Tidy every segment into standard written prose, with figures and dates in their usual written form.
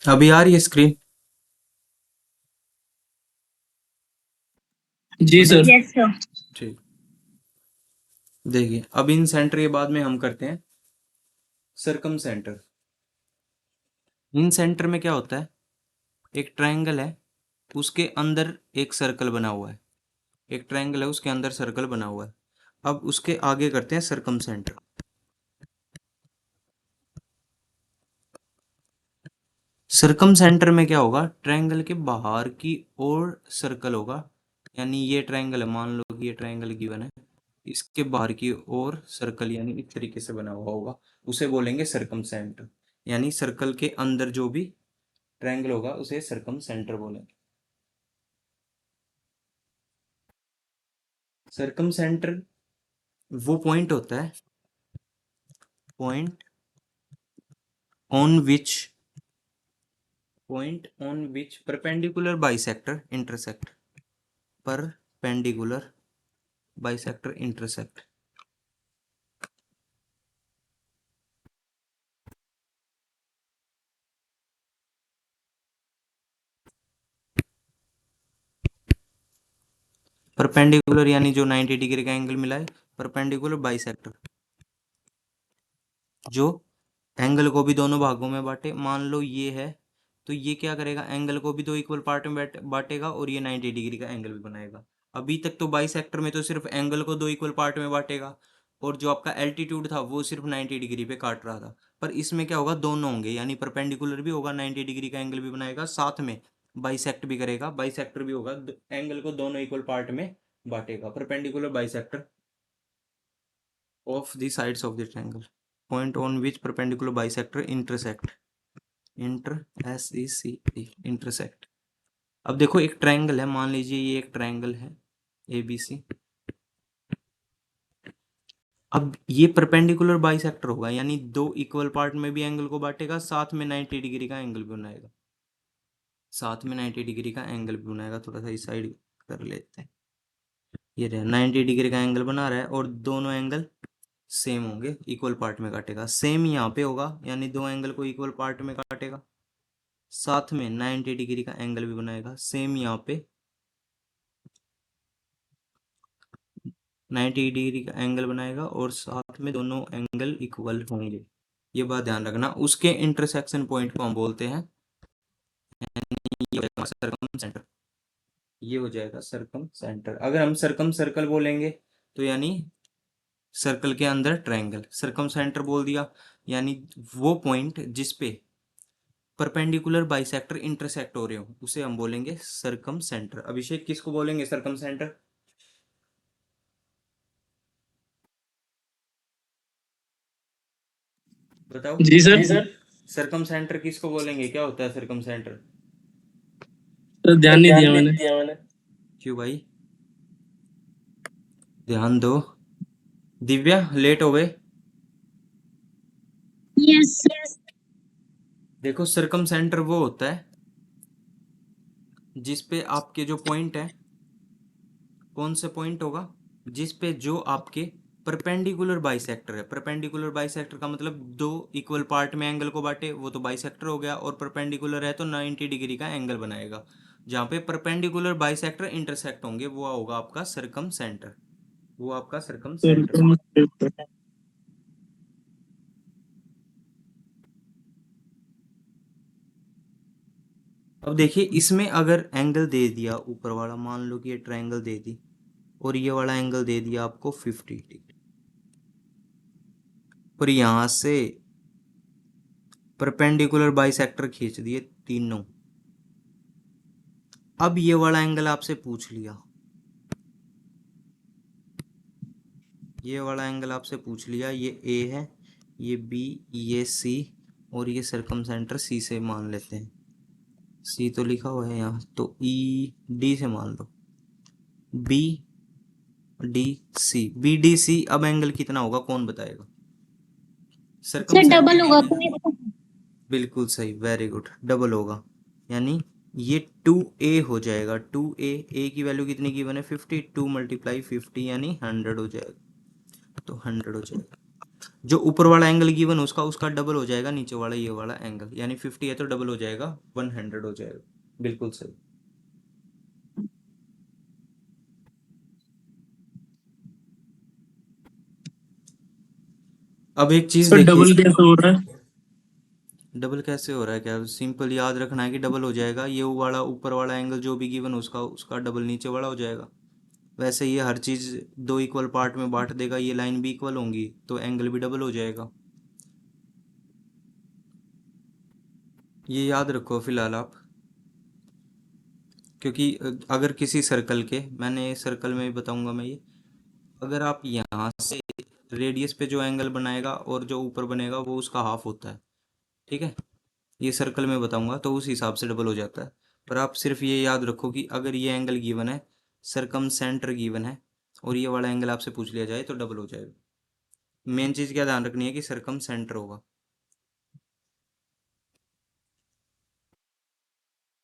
अभी आ रही है स्क्रीन? जी सर। Yes sir. ठीक। देखिए, अब इन सेंटर के बाद में हम करते हैं सरकम सेंटर। इन सेंटर में क्या होता है, एक ट्रायंगल है, उसके अंदर एक सर्कल बना हुआ है। एक ट्रायंगल है, उसके अंदर सर्कल बना हुआ है। अब उसके आगे करते हैं सरकम सेंटर। सरकम सेंटर में क्या होगा, ट्रायंगल के बाहर की ओर सर्कल होगा। यानी ये ट्रायंगल है, मान लो कि ये ट्रायंगल गिवन है, इसके बाहर की ओर सर्कल यानी इस तरीके से बना हुआ होगा, उसे बोलेंगे सरकम सेंटर। यानी सर्कल के अंदर जो भी ट्रायंगल होगा उसे सरकम सेंटर बोलेंगे। सरकम सेंटर वो पॉइंट होता है, point on which perpendicular bisector intersect, perpendicular bisector intersect. Perpendicular यानी जो 90 डिग्री का एंगल मिला है, परपेंडिकुलर बाइसेक्टर जो एंगल को भी दोनों भागों में बांटे। मान लो ये है, तो ये क्या करेगा, एंगल को भी दो इक्वल पार्ट में बांटेगा और ये 90 डिग्री का एंगल भी बनाएगा। अभी तक तो बाइसेक्टर में तो सिर्फ एंगल को दो इक्वल पार्ट में बांटेगा और जो आपका एल्टीट्यूड था वो सिर्फ 90 डिग्री पे काट रहा था। पर इसमें क्या होगा, दोनों होंगे, यानी परपेंडिकुलर भी होगा, 90 डिग्री का एंगल भी बनाएगा, साथ में बाइसेक्ट भी करेगा, बाइसेक्टर भी होगा, एंगल को दोनों इक्वल पार्ट में बांटेगा। Perpendicular bisector of the sides of the triangle, point on which perpendicular bisector intersect, intersect. अब देखो एक ट्रायंगल है, मान लीजिए ये एक ट्रायंगल है ABC। अब ये परपेंडिकुलर बाइसेक्टर होगा, यानी दो इक्वल पार्ट में भी एंगल को बांटेगा, साथ में 90 डिग्री का एंगल भी बनाएगा, साथ में 90 डिग्री का एंगल भी बनाएगा। थोड़ा सा इस साइड कर लेते हैं, ये रहा 90 डिग्री का एंगल बना रहा है और दोनों एंगल सेम होंगे, इक्वल पार्ट में काटेगा। सेम यहाँ पे होगा, यानी दो एंगल को इक्वल पार्ट में काटेगा, साथ में 90 डिग्री का एंगल भी बनाएगा। सेम यहाँ पे 90 डिग्री का एंगल बनाएगा और साथ में दोनों एंगल इक्वल होंगे। ये बात ध्यान रखना। उसके इंटरसेक्शन पॉइंट को हम बोलते हैं, ये हो जाएगा सरकम सेंटर। ये हो जाएगा सरकम सेंटर। अगर हम सरकम सर्कल बोलेंगे तो यानी सर्कल के अंदर ट्रायंगल, सरकम सेंटर बोल दिया यानी वो पॉइंट जिसपे परपेंडिकुलर बाइसेक्टर इंटरसेक्ट हो रहे हो उसे हम बोलेंगे सरकम सेंटर। अभिषेक, किसको बोलेंगे सरकम सेंटर? बताओ। जी सर। सरकम सेंटर किसको बोलेंगे, क्या होता है सरकम सेंटर? सर ध्यान नहीं दिया मैंने। क्यों भाई, ध्यान दो। दिव्या, लेट हो गए। यस। देखो सरकम सेंटर वो होता है जिसपे आपके जो पॉइंट है, कौन से पॉइंट होगा, जिसपे जो आपके परपेंडिकुलर बाइसेक्टर है। परपेंडिकुलर बाइसेक्टर का मतलब दो इक्वल पार्ट में एंगल को बांटे, वो तो बाइसेक्टर हो गया, और परपेंडिकुलर है तो 90 डिग्री का एंगल बनाएगा। जहाँ पे परपेंडिकुलर बाइसेक्टर इंटरसेक्ट होंगे वो होगा आपका सरकम सेंटर, वो आपका सरकम सेंटर होगा। अब देखिए, इसमें अगर एंगल दे दिया ऊपर वाला, मान लो कि ये ट्रायंगल दे दी और ये वाला एंगल दे दिया आपको 50 डिग्री, और यहां से परपेंडिकुलर बाइसेक्टर खींच दिए तीनों। अब ये वाला एंगल आपसे पूछ लिया, ये वाला एंगल आपसे पूछ लिया, ये A है, ये B, ये C, और ये सरकम सेंटर C से मान लेते हैं। C तो लिखा हुआ है यहाँ, तो ED से मान लो, BDC। अब एंगल कितना होगा कौन बताएगा? सरकम सर डबल सेंटर, होगा तो बिल्कुल सही, वेरी गुड, डबल होगा। यानी ये 2A हो जाएगा। 2A, A की वैल्यू कितनी गिवन है 50, 2 × 50 यानी 100 हो जाएगा, तो 100 हो जाएगा। जो ऊपर वाला एंगल गिवन उसका उसका डबल हो जाएगा नीचे वाला ये वाला एंगल, यानी 50 है तो डबल हो जाएगा 100 हो जाएगा। बिल्कुल सही। अब एक चीज सर देखिए, डबल कैसे हो रहा है? डबल कैसे हो रहा है, क्या सिंपल याद रखना है कि डबल हो जाएगा, ये वाला ऊपर वाला एंगल जो भी गिवन उसका उसका डबल नीचे वाला हो जाएगा। वैसे ये हर चीज दो इक्वल पार्ट में बांट देगा, ये लाइन भी इक्वल होंगी तो एंगल भी डबल हो जाएगा। ये याद रखो फिलहाल आप, क्योंकि अगर किसी सर्कल के, मैंने सर्कल में भी बताऊंगा मैं ये, अगर आप यहाँ से रेडियस पे जो एंगल बनाएगा और जो ऊपर बनेगा वो उसका हाफ होता है, ठीक है, ये सर्कल में बताऊंगा तो उस हिसाब से डबल हो जाता है। पर आप सिर्फ ये याद रखो कि अगर ये एंगल गिवन है, सरकम सेंटर गिवन है, और ये वाला एंगल आपसे पूछ लिया जाए तो डबल हो जाएगा। मेन चीज़ क्या ध्यान रखनी है कि सरकम सेंटर होगा।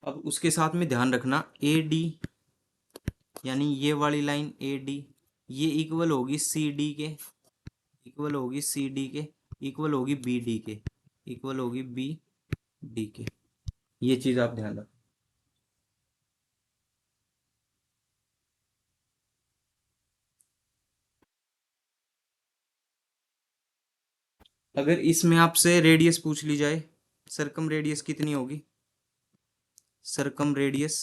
अब उसके साथ में ध्यान रखना ए डी, यानी ये वाली लाइन ए डी, ये इक्वल होगी सी डी के, इक्वल होगी सी डी के, इक्वल होगी बी डी के, इक्वल होगी बी डी के। ये चीज़ आप ध्यान रखो। अगर इसमें आपसे रेडियस पूछ ली जाए, सरकम रेडियस कितनी होगी, सरकम रेडियस,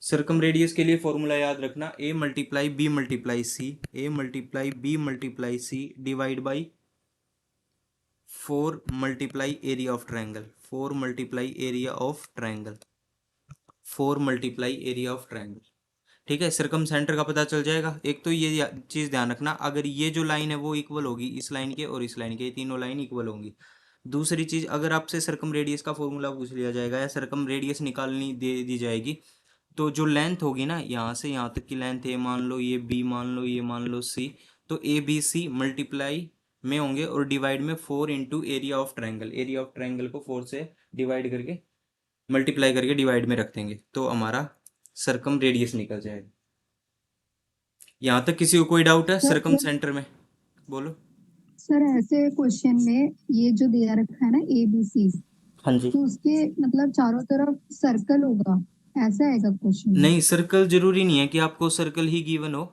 सरकम रेडियस के लिए फॉर्मूला याद रखना, A multiply B multiply C, A multiply B multiply C divide by 4 multiply area of triangle, 4 multiply area of triangle, 4 multiply area of triangle. ठीक है, सरकम सेंटर का पता चल जाएगा। एक तो ये चीज़ ध्यान रखना, अगर ये जो लाइन है वो इक्वल होगी इस लाइन के और इस लाइन के, ये तीनों लाइन इक्वल होंगी। दूसरी चीज़, अगर आपसे सरकम रेडियस का फॉर्मूला पूछ लिया जाएगा या सरकम रेडियस निकालनी दे दी जाएगी, तो जो लेंथ होगी ना यहाँ से यहाँ तक की लेंथ, ए मान लो, ये बी मान लो, ये मान लो सी, तो ए बी सी मल्टीप्लाई में होंगे और डिवाइड में 4 into area of triangle, area of triangle को 4 से डिवाइड करके, मल्टीप्लाई करके डिवाइड में रख देंगे तो हमारा सरकम रेडियस निकल जाएगा। यहाँ तक किसी को कोई डाउट है सर सरकम सेंटर में? बोलो। सर ऐसे क्वेश्चन में ये जो दिया रखा है ना ए बी सी, हाँ जी। तो उसके मतलब चारों तरफ सर्कल होगा, ऐसा आएगा क्वेश्चन? नहीं, सर्कल जरूरी नहीं है कि आपको सर्कल ही गिवन हो,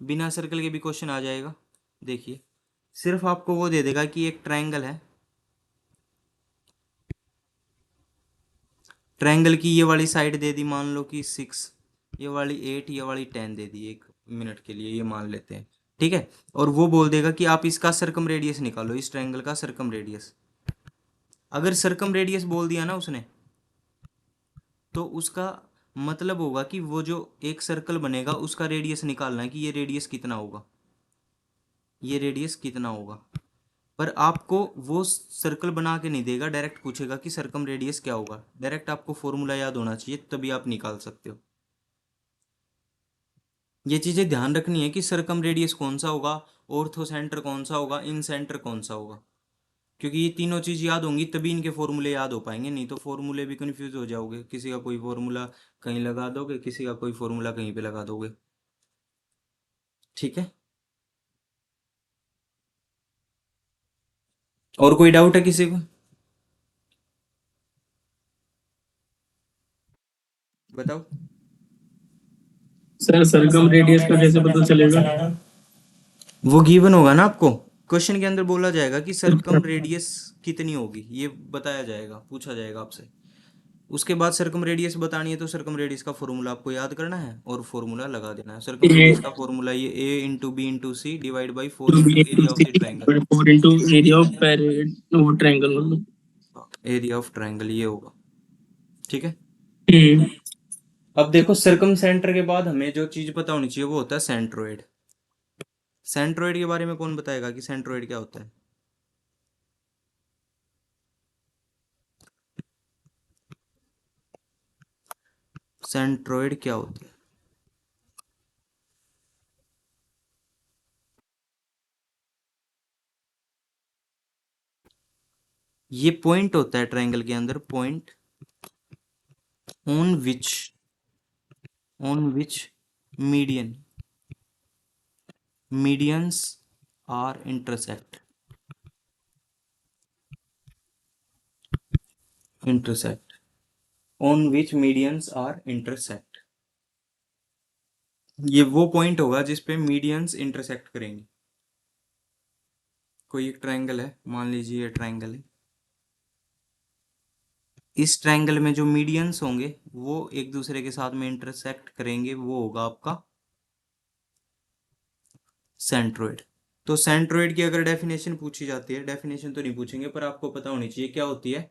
बिना सर्कल के भी क्वेश्चन आ जाएगा। देखिए, सिर्फ आपको वो दे देगा कि एक ट्रायंगल है, ट्रायंगल की ये वाली साइड दे दी मान लो कि 6, ये वाली 8, ये वाली 10 दे दी, एक मिनट के लिए ये मान लेते हैं, ठीक है, और वो बोल देगा कि आप इसका सरकम रेडियस निकालो, इस ट्रायंगल का सरकम रेडियस। अगर सरकम रेडियस बोल दिया ना उसने, तो उसका मतलब होगा कि वो जो एक सर्कल बनेगा उसका रेडियस निकालना है कि ये रेडियस कितना होगा, ये रेडियस कितना होगा। पर आपको वो सर्कल बना के नहीं देगा, डायरेक्ट पूछेगा कि सरकम रेडियस क्या होगा। डायरेक्ट आपको फॉर्मूला याद होना चाहिए तभी आप निकाल सकते हो। ये चीज़ें ध्यान रखनी है कि सरकम रेडियस कौन सा होगा, ऑर्थो सेंटर कौन सा होगा, इन सेंटर कौन सा होगा, क्योंकि ये तीनों चीज़ याद होंगी तभी इनके फॉर्मूले याद हो पाएंगे, नहीं तो फॉर्मूले भी कंफ्यूज हो जाओगे, किसी का कोई फॉर्मूला कहीं लगा दोगे, किसी का कोई फॉर्मूला कहीं पे लगा दोगे। ठीक है, और कोई डाउट है किसी को? बताओ। सर सरकम रेडियस का कैसे पता चलेगा? वो गिवन होगा ना आपको, क्वेश्चन के अंदर बोला जाएगा कि सरकम रेडियस कितनी होगी, ये बताया जाएगा, पूछा जाएगा आपसे। उसके बाद सरकम रेडियस बतानी है तो सरकम रेडियस का फॉर्मूला आपको याद करना है और फॉर्मूला लगा देना है। सरकम ये रेडियस का फॉर्मूला ये A into B into C divide by 4 into area of the triangle, 4 into area of पैरेड वो ट्रायंगल मतलब। एरिया ऑफ ट्राइंगल ये होगा। ठीक है, हम्म। अब देखो सरकम सेंटर के बाद हमें जो चीज पता होनी चाहिए वो होता है सेंट्रोइड। सेंट्रोइड के बारे में कौन बताएगा कि सेंट्रोइड क्या होता है? सेंट्रोइड क्या होता है? ये पॉइंट होता है ट्रायंगल के अंदर, point on which median medians are intersect on which medians are intersect. ये वो पॉइंट होगा जिस पे मीडियंस इंटरसेक्ट करेंगे। कोई एक ट्रायंगल है, मान लीजिए ये ट्रायंगल है, इस ट्रायंगल में जो मीडियंस होंगे वो एक दूसरे के साथ में इंटरसेक्ट करेंगे, वो होगा आपका सेंट्रोइड। तो सेंट्रोइड की अगर डेफिनेशन पूछी जाती है, डेफिनेशन तो नहीं पूछेंगे पर आपको पता होनी चाहिए क्या होती है,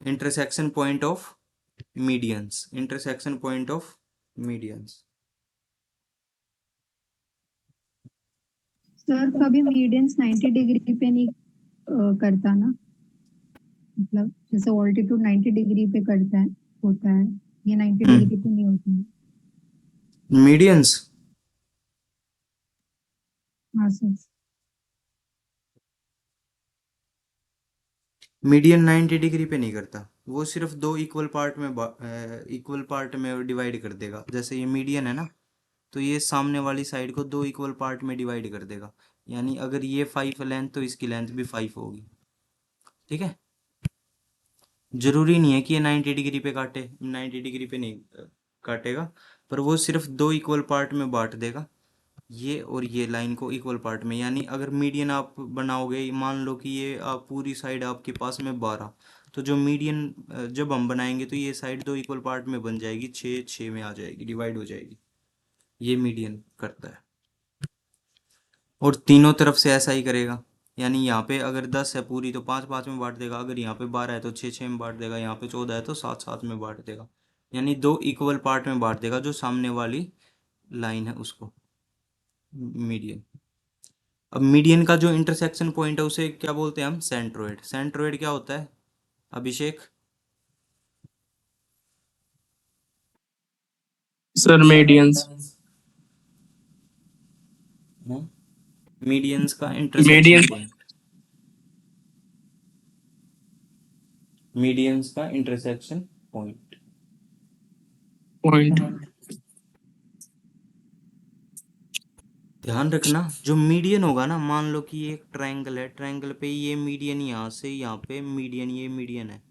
intersection point of medians, intersection point of medians. Sir कभी मीडियंस 90 डिग्री पे नहीं करता ना, मतलब जैसे ऑल्टीट्यूड 90 डिग्री पे करता है, होता है, ये 90 डिग्री पे नहीं होता है। मीडियंस हाँ सर। मीडियन 90 डिग्री पे नहीं करता, वो सिर्फ दो इक्वल पार्ट में डिवाइड कर देगा। जैसे ये मीडियन है ना, तो ये सामने वाली साइड को दो इक्वल पार्ट में डिवाइड कर देगा, यानी अगर ये 5 लेंथ तो इसकी लेंथ भी 5 होगी। ठीक है, जरूरी नहीं है कि ये 90 डिग्री पे काटे, 90 डिग्री पे नहीं काटेगा, पर वो सिर्फ दो इक्वल पार्ट में बांट देगा, ये और ये लाइन को इक्वल पार्ट में। यानी अगर मीडियन आप बनाओगे, मान लो कि ये आप पूरी साइड आपके पास में 12, तो जो मीडियन जब हम बनाएंगे तो ये साइड दो इक्वल पार्ट में बन जाएगी, 6 6 में आ जाएगी, डिवाइड हो जाएगी। ये मीडियन करता है। और तीनों तरफ से ऐसा ही करेगा, यानी यहाँ पे अगर 10 है पूरी तो 5 5 में बांट देगा, अगर यहाँ पे 12 है तो 6 6 में बांट देगा, यहाँ पे 14 है तो 7 7 में बांट देगा, यानी दो इक्वल पार्ट में बांट देगा जो सामने वाली लाइन है उसको, मीडियन। अब मीडियन का जो इंटरसेक्शन पॉइंट है उसे क्या बोलते हैं हम, सेंट्रोइड। सेंट्रोइड क्या होता है अभिषेक? सर मीडियंस मीडियंस का इंटरसेक्शन मीडियंस पॉइंट, मीडियंस का इंटरसेक्शन पॉइंट। पॉइंट। ध्यान रखना जो मीडियन होगा ना, मान लो कि ये एक ट्रायंगल है, ट्रायंगल पे ये मीडियन यहाँ से यहाँ पे मीडियन, ये मीडियन है,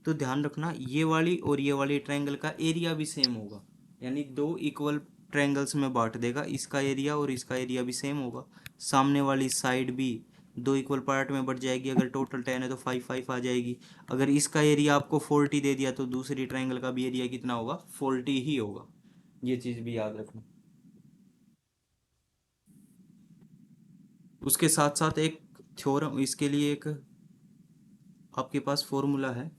तो ध्यान रखना ये वाली और ये वाली ट्रायंगल का एरिया भी सेम होगा, यानी दो इक्वल ट्रायंगल्स में बांट देगा, इसका एरिया और इसका एरिया भी सेम होगा। सामने वाली साइड भी दो इक्वल पार्ट में बढ़ जाएगी, अगर टोटल 10 है तो 5 5 आ जाएगी। अगर इसका एरिया आपको 40 दे दिया तो दूसरी ट्रायंगल का भी एरिया कितना होगा, 40 ही होगा। ये चीज़ भी याद रखना। उसके साथ साथ एक थ्योरम, इसके लिए एक आपके पास फॉर्मूला है,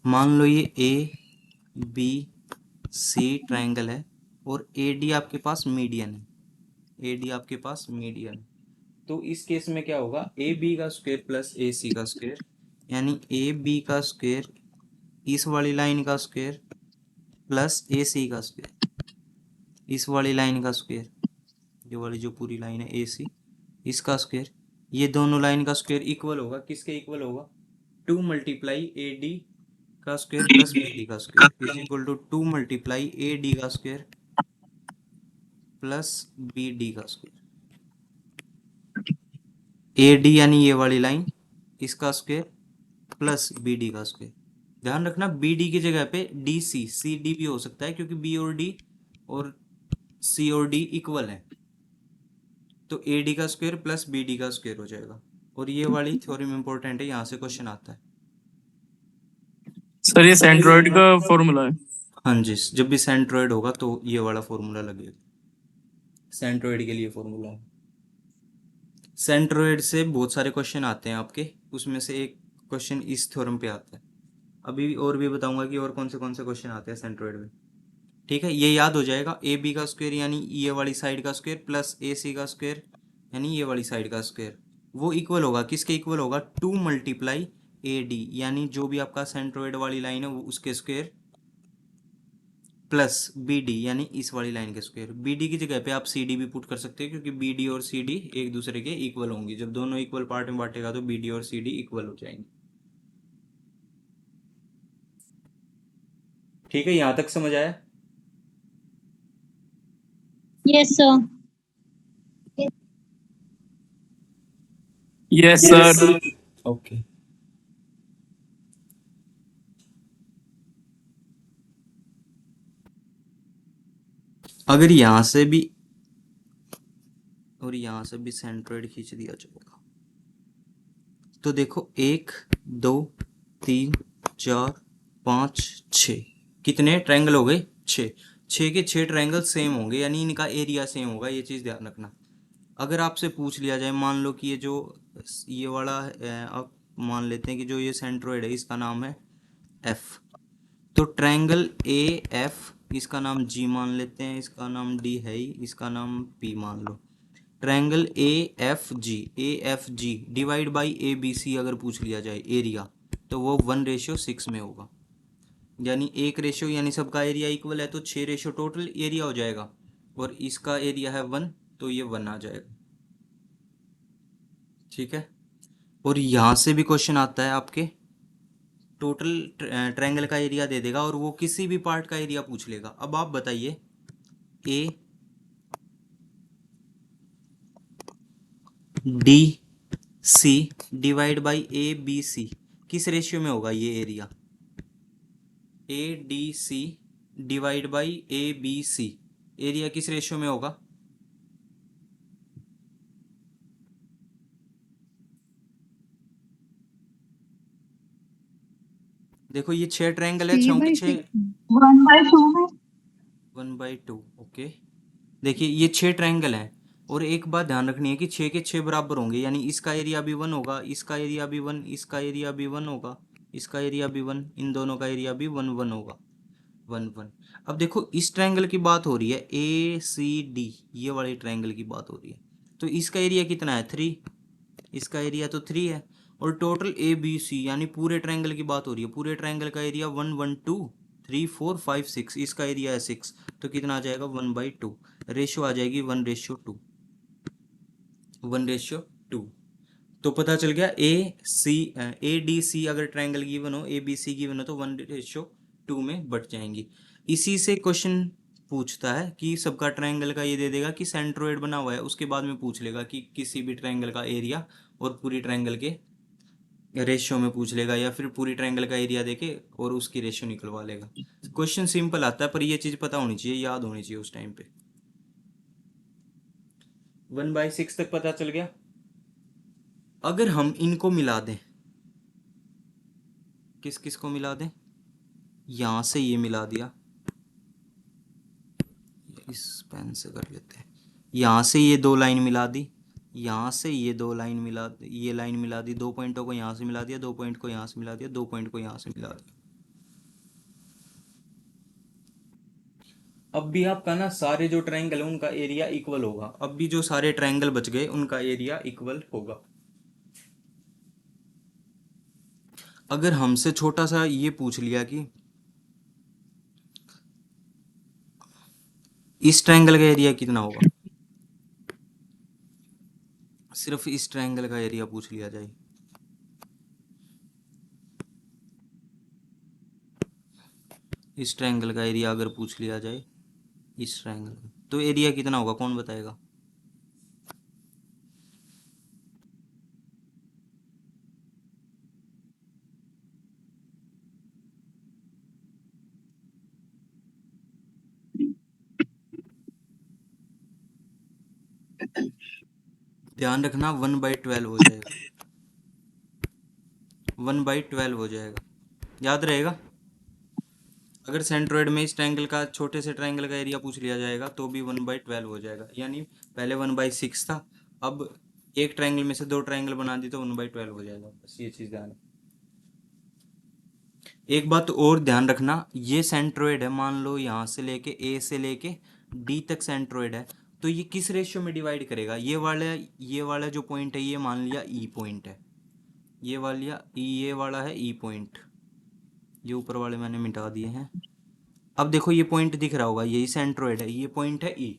मान लो ये ए बी सी ट्रायंगल है और ए डी आपके पास मीडियन है, ए डी आपके पास मीडियन है, तो इस केस में क्या होगा, ए बी का स्क्वायर प्लस ए सी का स्क्वायर, यानी ए बी का स्क्वायर इस वाली लाइन का स्क्वायर प्लस ए सी का स्क्वायर इस वाली लाइन का स्क्वायर, ये वाली जो पूरी लाइन है ए सी, इसका स्क्वायर, ये दोनों लाइन का स्क्वायर इक्वल होगा, किसके इक्वल होगा, 2 मल्टीप्लाई ए डी का स्क्वायर प्लस बी डी का square is equal to 2 multiply A D का स्क्वायर प्लस बी डी का स्क्वायर। ए डी यानी ये वाली लाइन, इसका स्क्वायर प्लस बी डी का स्क्वायर। ध्यान रखना बी डी की जगह पे डी सी, सी डी भी हो सकता है क्योंकि बी और डी और सी और डी इक्वल है, तो ए डी का स्क्वायर प्लस बी डी का स्क्वायर हो जाएगा। और ये वाली थ्योरम इंपॉर्टेंट है, यहाँ से क्वेश्चन आता है। सर ये सेंट्रोइड का फॉर्मूला है। हाँ जी, जब भी सेंट्रोइड होगा तो ये वाला फॉर्मूला लगेगा, सेंट्रोइड के लिए फॉर्मूला है। सेंट्रोइड से बहुत सारे क्वेश्चन आते हैं आपके, उसमें से एक क्वेश्चन इस थ्योरम पे आता है। अभी और भी बताऊंगा कि और कौन से क्वेश्चन आते हैं सेंट्रोइड में। ठीक है, ये याद हो जाएगा, ए बी का स्क्वायर यानी ये वाली साइड का स्क्वायर प्लस ए सी का स्क्वायर यानी ये वाली साइड का स्क्वायर, वो इक्वल होगा, किसके इक्वल होगा, 2 मल्टीप्लाई ए डी, यानी जो भी आपका सेंट्रोइड वाली लाइन है वो उसके स्क्वायर प्लस बी डी यानी इस वाली लाइन के स्क्वायर। बी डी की जगह पे आप सी डी भी पुट कर सकते हैं क्योंकि बी डी और सी डी एक दूसरे के इक्वल होंगे। जब दोनों इक्वल पार्ट में बांटेगा तो बी डी और सी डी इक्वल हो जाएंगे। ठीक है, यहां तक समझ आया? Yes sir. Yes sir. Okay. अगर यहां से भी और यहां से भी सेंट्रोइड खींच दिया जाएगा तो देखो 1 2 3 4 5 6 कितने ट्रायंगल हो गए? 6। 6 के 6 ट्रायंगल सेम होंगे यानी इनका एरिया सेम होगा, ये चीज़ ध्यान रखना। अगर आपसे पूछ लिया जाए, मान लो कि ये वाला आप मान लेते हैं कि जो ये सेंट्रोइड है इसका नाम है F, तो ट्रायंगल AF इसका नाम G मान लेते हैं, इसका नाम D है ही, इसका नाम P मान लो। Triangle AFG divide by ABC अगर पूछ लिया जाए एरिया तो वो 1:6 में होगा, यानी 1 यानी सबका एरिया इक्वल है तो 6 टोटल एरिया हो जाएगा और इसका एरिया है 1 तो ये 1 आ जाएगा। ठीक है, और यहाँ से भी क्वेश्चन आता है आपके टोटल ट्रायंगल का एरिया दे देगा और वो किसी भी पार्ट का एरिया पूछ लेगा। अब आप बताइए A D C divide by A B C किस रेशियो में होगा ये area? A D C divide by A B C area किस रेशियो में होगा? देखो ये 6 ट्रायंगल है, 6 के 6 1/2 में 1/2। ओके, देखिए ये 6 ट्रायंगल हैं और एक बात ध्यान रखनी है कि 6 के 6 बराबर होंगे, यानी इसका एरिया भी 1 होगा, इसका एरिया भी 1, इसका एरिया भी 1 होगा, इसका एरिया भी 1, इन दोनों का एरिया भी 1 1 होगा, 1 1। अब देखो इस ट्रायंगल की बात हो रही है ACD, ये वाले ट्रायंगल की बात हो रही है, तो इसका एरिया कितना है? 3, इसका एरिया तो 3 है और टोटल ABC यानी पूरे ट्रायंगल की बात हो रही है, पूरे ट्रायंगल का एरिया 1 1 2 3 4 5 6, इसका एरिया है 6 तो कितना आ जाएगा? 1/2। रेशियो आ जाएगी 1:2, 1:2। तो पता चल गया ADC अगर ट्रायंगल गिवन हो, ABC गिवन हो तो 1:2 में बढ़ जाएंगी। इसी से क्वेश्चन पूछता है कि सबका ट्रायंगल का ये दे देगा कि सेंट्रोइड बना हुआ है, उसके बाद में पूछ लेगा कि किसी भी ट्रायंगल का एरिया और पूरी ट्रायंगल के रेशियो में पूछ लेगा या फिर पूरी ट्रायंगल का एरिया देके और उसकी रेशियो निकलवा लेगा। क्वेश्चन सिंपल आता है पर ये चीज़ पता होनी चाहिए, याद होनी चाहिए उस टाइम पे। 1/6 तक पता चल गया। अगर हम इनको मिला दें, किस किस को मिला दें? यहां से ये मिला दिया, इस पेन से कर लेते हैं, यहां से ये 2 लाइन मिला दी, यहाँ से ये 2 लाइन मिला, ये लाइन मिला दी, 2 पॉइंटों को यहाँ से मिला दिया, 2 पॉइंट को यहाँ से मिला दिया, 2 पॉइंट को यहाँ से मिला दिया। अब भी आपका ना सारे जो ट्रायंगल है उनका एरिया इक्वल होगा, अब भी जो सारे ट्रायंगल बच गए उनका एरिया इक्वल होगा। अगर हमसे छोटा सा ये पूछ लिया कि इस ट्रायंगल का एरिया कितना होगा, सिर्फ इस ट्रायंगल का एरिया पूछ लिया जाए, इस ट्रायंगल का एरिया अगर पूछ लिया जाए, इस ट्रायंगल का, तो एरिया कितना होगा? कौन बताएगा? ध्यान रखना 1/12 हो जाएगा, 1/12 हो जाएगा, याद रहेगा। अगर सेंट्रोइड में इस ट्रायंगल का, छोटे से ट्रायंगल का एरिया पूछ लिया जाएगा तो भी 1/12 हो जाएगा, यानी पहले 1/6 था, अब एक ट्रायंगल में से 2 ट्रायंगल बना दी तो 1/12 हो जाएगा। बस ये चीज़ ध्यान। एक बात और ध्यान रखना, ये सेंट्रोइड है, मान लो यहाँ से लेके A से लेके D तक सेंट्रोइड है, तो ये किस रेशियो में डिवाइड करेगा? ये वाला जो पॉइंट है ये मान लिया E पॉइंट है, ये वाला है E पॉइंट, ये ऊपर वाले मैंने मिटा दिए हैं, अब देखो ये पॉइंट दिख रहा होगा, यही सेंट्रोइड है, ये पॉइंट है ई।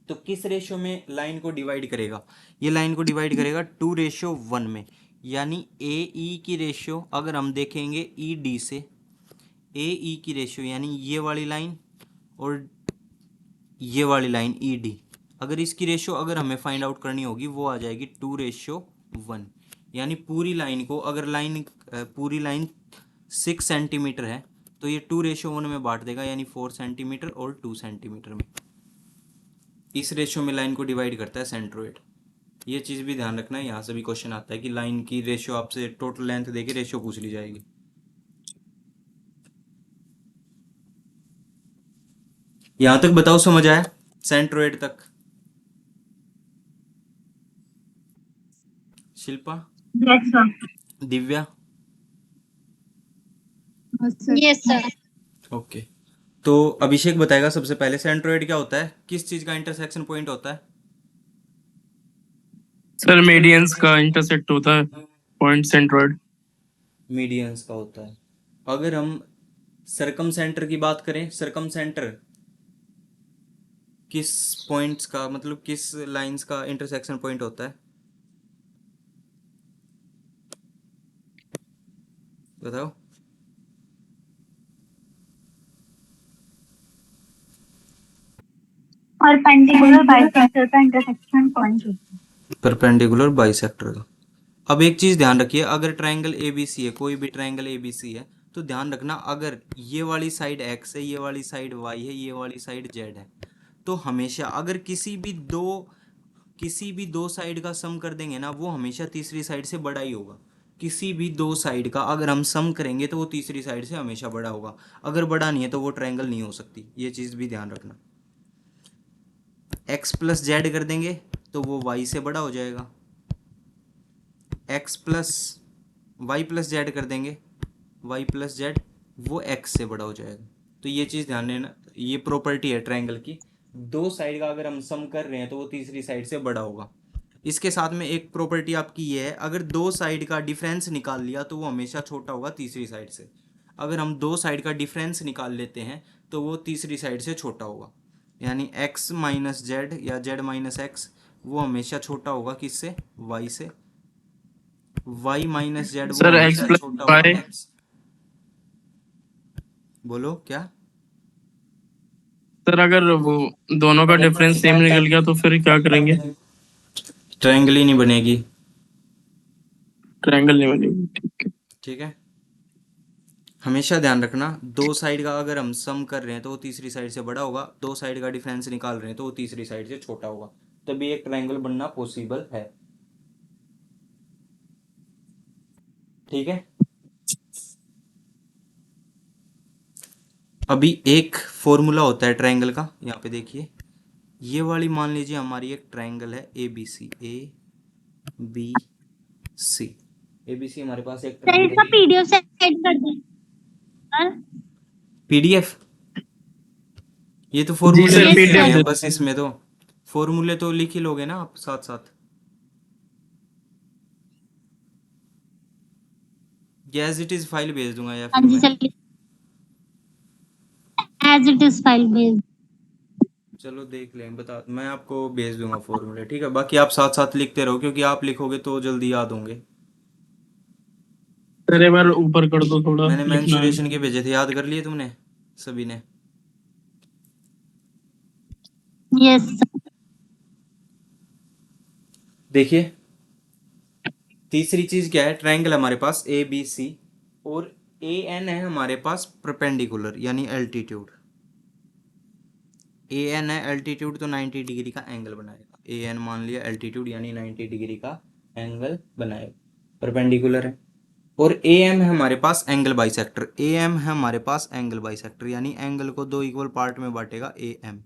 तो किस रेशियो में लाइन को डिवाइड करेगा? ये लाइन को डिवाइड करेगा 2:1 में, यानी ए ई की रेशियो अगर हम देखेंगे ई डी से, ए ई की रेशियो यानी ये वाली लाइन और ये वाली लाइन ई डी, अगर इसकी रेशियो अगर हमें फाइंड आउट करनी होगी वो आ जाएगी 2:1। यानी पूरी लाइन को अगर पूरी लाइन 6 सेंटीमीटर है तो ये 2:1 में बांट देगा, यानी 4 सेंटीमीटर और 2 सेंटीमीटर में। इस रेशियो में लाइन को डिवाइड करता है सेंट्रोइड। ये चीज़ भी ध्यान रखना है, यहाँ से भी क्वेश्चन आता है कि लाइन की रेशियो आपसे टोटल लेंथ देके रेशियो पूछ ली जाएगी। यहाँ तक बताओ, समझ आया सेंट्रोइड तक? Shilpa, Yes, sir. Divya, sir Yes, sir. Okay. तो अभिषेक बताएगा सबसे पहले सेंट्रोइड क्या होता है, किस चीज़ का इंटरसेक्शन पॉइंट होता है? सर मीडियंस का इंटरसेक्ट होता है पॉइंट सेंट्रोइड। मीडियंस का होता है। अगर हम सरकम सेंटर की बात करें, सरकम सेंटर किस पॉइंट्स का, मतलब किस लाइंस का इंटरसेक्शन पॉइंट होता है, बताओ? Perpendicular bisector का intersection point होता है। परपेंडिकुलर बाइसेक्टर का। अब एक चीज ध्यान रखिए, अगर ट्रायंगल एबीसी है, कोई भी ट्रायंगल एबीसी है, तो ध्यान रखना अगर ये वाली साइड एक्स है, ये वाली साइड वाई है, ये वाली साइड जेड है, तो हमेशा अगर किसी भी दो साइड का सम कर देंगे ना, वो हमेशा तीसरी साइड से बड़ा ही होगा। किसी भी दो साइड का अगर हम सम करेंगे तो वो तीसरी साइड से हमेशा बड़ा होगा। अगर बड़ा नहीं है तो वो ट्रायंगल नहीं हो सकती, ये चीज़ भी ध्यान रखना। एक्स प्लस जेड कर देंगे तो वो वाई से बड़ा हो जाएगा, x plus y plus z कर देंगे, वाई प्लस जेड वो एक्स से बड़ा हो जाएगा। तो ये चीज़ ध्यान देना, ये प्रॉपर्टी है ट्रायंगल की, दो साइड का अगर हम सम कर रहे हैं तो वो तीसरी साइड से बड़ा होगा। इसके साथ में एक प्रॉपर्टी आपकी ये है, अगर दो साइड का डिफरेंस निकाल लिया तो वो हमेशा छोटा होगा तीसरी साइड से। अगर हम दो साइड का डिफरेंस निकाल लेते हैं तो वो तीसरी साइड से छोटा होगा, यानी x माइनस जेड या z माइनस एक्स वो हमेशा छोटा होगा किससे? y से। y माइनस जेड वो सर एक्स हमेशा प्लस छोटा होगा वाई, x। बोलो क्या? सर अगर वो दोनों का डिफरेंस सेम निकल गया तो फिर क्या करेंगे? ट्रायंगल ही नहीं बनेगी। ट्रायंगल नहीं बनेगी, ठीक है। ठीक है, हमेशा ध्यान रखना, दो साइड का अगर हम सम कर रहे हैं तो वो तीसरी साइड से बड़ा होगा, दो साइड का डिफरेंस निकाल रहे हैं तो वो तीसरी साइड से छोटा होगा, तभी एक ट्रायंगल बनना पॉसिबल है। ठीक है, अभी एक फॉर्मूला होता है ट्रायंगल का, यहाँ पे देखिए, ये वाली मान लीजिए हमारी एक ट्रायंगल है A B C, A B C, A B C हमारे पास एक सर इसका ट्रायंगल। पीडीएफ सेंड कर दें सर। पीडीएफ, ये तो जी फॉर्मूले सर लिखे गए पीडीएफ हैं बस, इसमें तो फॉर्मूले तो लिख ही लोगे ना आप साथ साथ, या एज इट इज फाइल भेज दूंगा या हाँ फिर जी मैं, sir, as it is file भेज। चलो देख लें, बता, मैं आपको भेज दूंगा फॉर्मूले, ठीक है? बाकी आप साथ साथ लिखते रहो क्योंकि आप लिखोगे तो जल्दी याद होंगे। सर एक बार ऊपर कर दो, थोड़ा मैंने लिखना है। मेंसुरेशन के भेजे थे, याद कर लिए तुमने सभी ने? Yes sir. देखिए, तीसरी चीज क्या है, ट्रायंगल हमारे पास ए बी सी और ए एन है हमारे पास परपेंडिकुलर यानी एल्टीट्यूड। ए एन है एल्टीट्यूड, तो 90 डिग्री का एंगल बनाएगा। ए एन मान लिया एल्टीट्यूड यानी 90 डिग्री का एंगल बनाएगा, परपेंडिकुलर है। और ए एम है हमारे पास एंगल बाइसेक्टर, ए एम है हमारे पास एंगल बाइसेक्टर, यानी एंगल को दो इक्वल पार्ट में बांटेगा ए एम।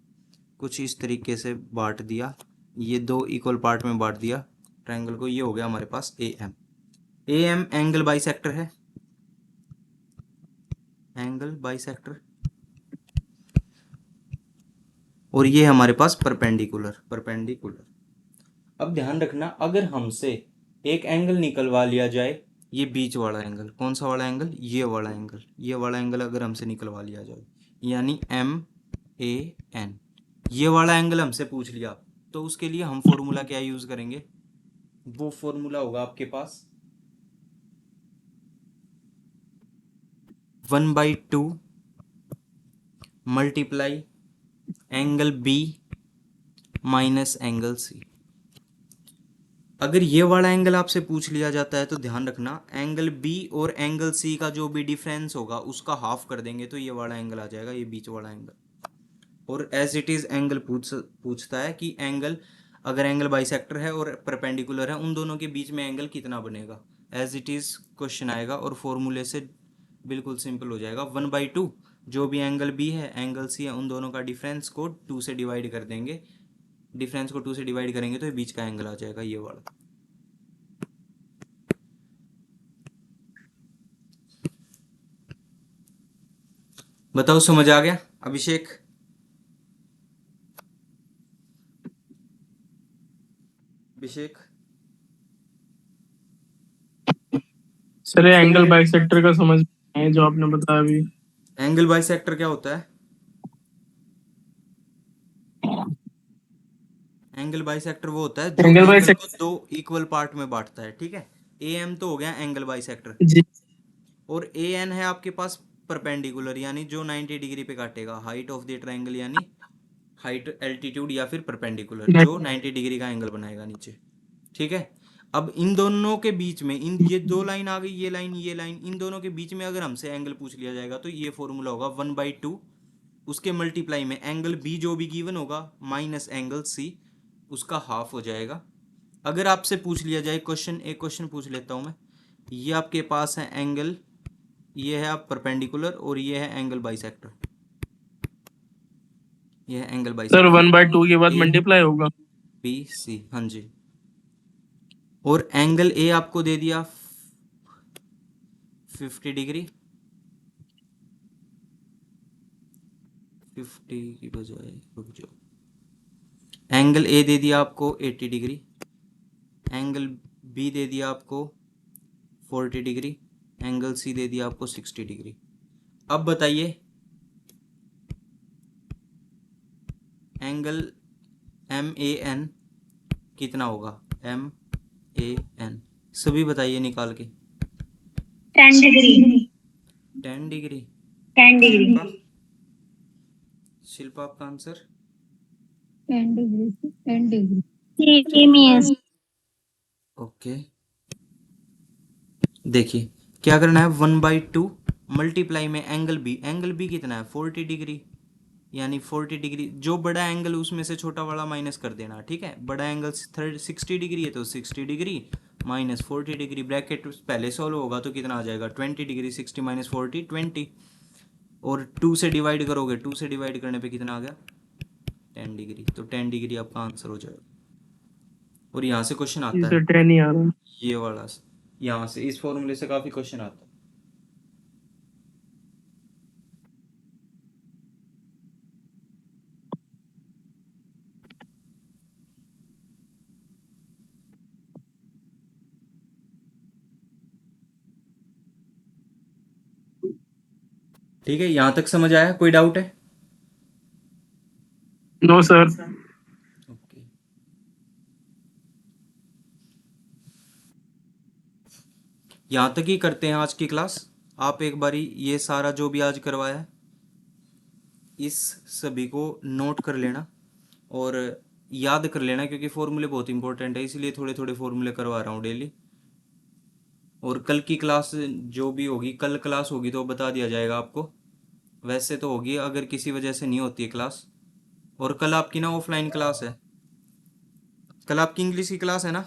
कुछ इस तरीके से बांट दिया, ये दो इक्वल पार्ट में बांट दिया ट्रायंगल को, ये हो गया हमारे पास A M. A M angle bisector है, एंगल बाइसेक्टर, और ये हमारे पास परपेंडिकुलर। अब ध्यान रखना, अगर हमसे एक एंगल निकलवा लिया जाए, ये बीच वाला एंगल, कौन सा वाला एंगल? ये वाला एंगल, ये वाला एंगल अगर हमसे निकलवा लिया जाए, यानी MAN। ये वाला एंगल हमसे पूछ लिया, तो उसके लिए हम फॉर्मूला क्या यूज करेंगे? वो फॉर्मूला होगा आपके पास 1/2 multiply angle B minus angle C। अगर ये वाला एंगल आपसे पूछ लिया जाता है तो ध्यान रखना, एंगल B और एंगल C का जो भी डिफरेंस होगा उसका हाफ कर देंगे तो ये वाला एंगल आ जाएगा, ये बीच वाला एंगल। और एज इट इज एंगल पूछता है कि एंगल, अगर एंगल बाइसेक्टर है और परपेंडिकुलर है, उन दोनों के बीच में एंगल कितना बनेगा। एज इट इज क्वेश्चन आएगा और फॉर्मूले से बिल्कुल सिंपल हो जाएगा। 1/2 जो भी एंगल B है एंगल C है, उन दोनों का डिफरेंस को 2 से डिवाइड कर देंगे। डिफरेंस को 2 से डिवाइड करेंगे तो ये बीच का एंगल आ जाएगा, ये वाला। बताओ समझ आ गया अभिषेक? अभिषेक सर ये एंगल बाइसेक्टर का समझ में है जो आपने बताया अभी। एंगल बाइसेक्टर क्या होता है? एंगल बाइसेक्टर वो होता है जो एंगल एंगल को बाइसेक्टर दो इक्वल पार्ट में बांटता है, ठीक है। AM तो हो गया एंगल बाइसेक्टर, जी और AN है आपके पास परपेंडिकुलर, यानी जो 90 डिग्री पे काटेगा, हाइट ऑफ द ट्रायंगल, यानी हाइट एल्टीट्यूड या फिर परपेंडिकुलर, जो 90 डिग्री का एंगल बनाएगा नीचे, ठीक है। अब इन दोनों के बीच में, इन ये दो लाइन आ गई, ये लाइन ये लाइन, इन दोनों के बीच में अगर हमसे एंगल पूछ लिया जाएगा तो ये फॉर्मूला होगा 1/2 उसके मल्टीप्लाई में एंगल B जो भी गिवन होगा माइनस एंगल C, उसका हाफ हो जाएगा। अगर आपसे पूछ लिया जाए क्वेश्चन, एक क्वेश्चन पूछ लेता हूं मैं, ये आपके पास है एंगल, ये है आप परपेंडिकुलर, और ये है एंगल बाइसेक्टर, ये है एंगल सर बाइसेक्टर 1/2 के बाद A मल्टीप्लाई होगा। B C, हाँ जी। और एंगल A आपको दे दिया 50 डिग्री, 50 की बजाय रुक जाओ, एंगल A दे दिया आपको 80 डिग्री, एंगल B दे दिया आपको 40 डिग्री, एंगल C दे दिया आपको 60 डिग्री। अब बताइए एंगल MAN कितना होगा? MAN सभी बताइए निकाल के। 10 degree 10 degree. 10 degree Shilpa, Shilpa आपका आंसर? 10 डिग्री से 10 डिग्री। सेम ही है ओके, देखिए क्या करना है, 1/2 मल्टीप्लाई में एंगल B, एंगल B कितना है 40 डिग्री, यानी 40 डिग्री, जो बड़ा एंगल उसमें से छोटा वाला माइनस कर देना, ठीक है। बड़ा एंगल 60 डिग्री है तो 60 डिग्री माइनस 40 डिग्री, ब्रैकेट पहले सॉल्व होगा तो कितना आ जाएगा 20 डिग्री, 60 माइनस 40 20, और 2 से डिवाइड करोगे, 2 से डिवाइड करने पे कितना आ गया 10 डिग्री, तो 10 डिग्री आपका आंसर हो जाएगा। और यहाँ से क्वेश्चन आता है, सर 10 ही आ रहा है। ये वाला, यहाँ से इस फॉर्मूले से काफी क्वेश्चन आता है। ठीक है, यहाँ तक समझ आया? कोई डाउट है? No sir. ओके, यहाँ तक ही करते हैं आज की क्लास। आप एक बारी ये सारा जो भी आज करवाया है इस सभी को नोट कर लेना और याद कर लेना, क्योंकि फॉर्मूले बहुत इंपॉर्टेंट है, इसलिए थोड़े थोड़े फॉर्मूले करवा रहा हूँ डेली। और कल की क्लास जो भी होगी, कल क्लास होगी तो बता दिया जाएगा आपको, वैसे तो होगी, अगर किसी वजह से नहीं होती है क्लास। और कल आपकी ना ऑफलाइन क्लास है, कल आपकी इंग्लिश की क्लास है ना?